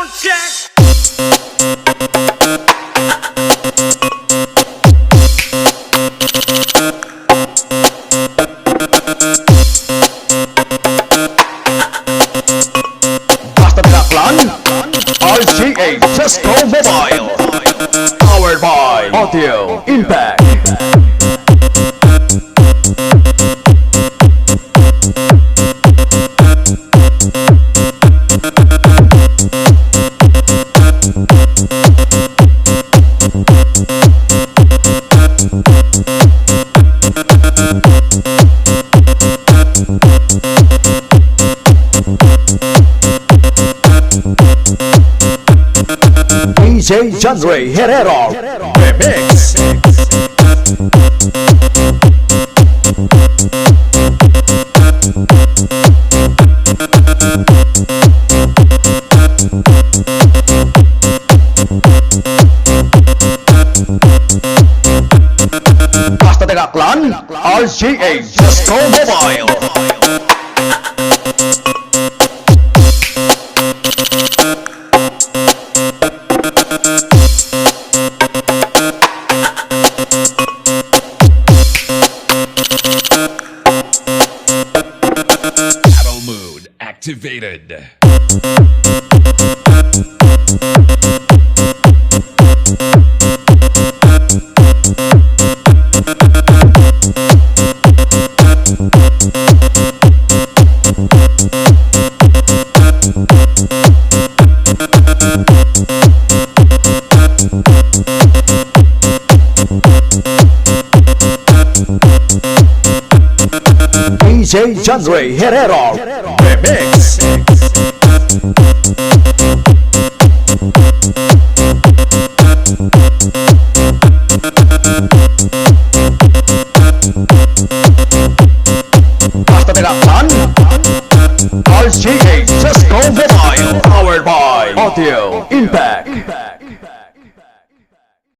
Sound check. Basta Pinaklan, RJA Cisco Mobile, powered by Audio Impact. DJJHON REY Herrera Remix. Basta Pinaklan, RJA Cisco Mobile. Battle mode activated. DJJHON REY Herrera Remix. Basta Pinaklan, RJA Cisco Mobile, powered by Audio Impact.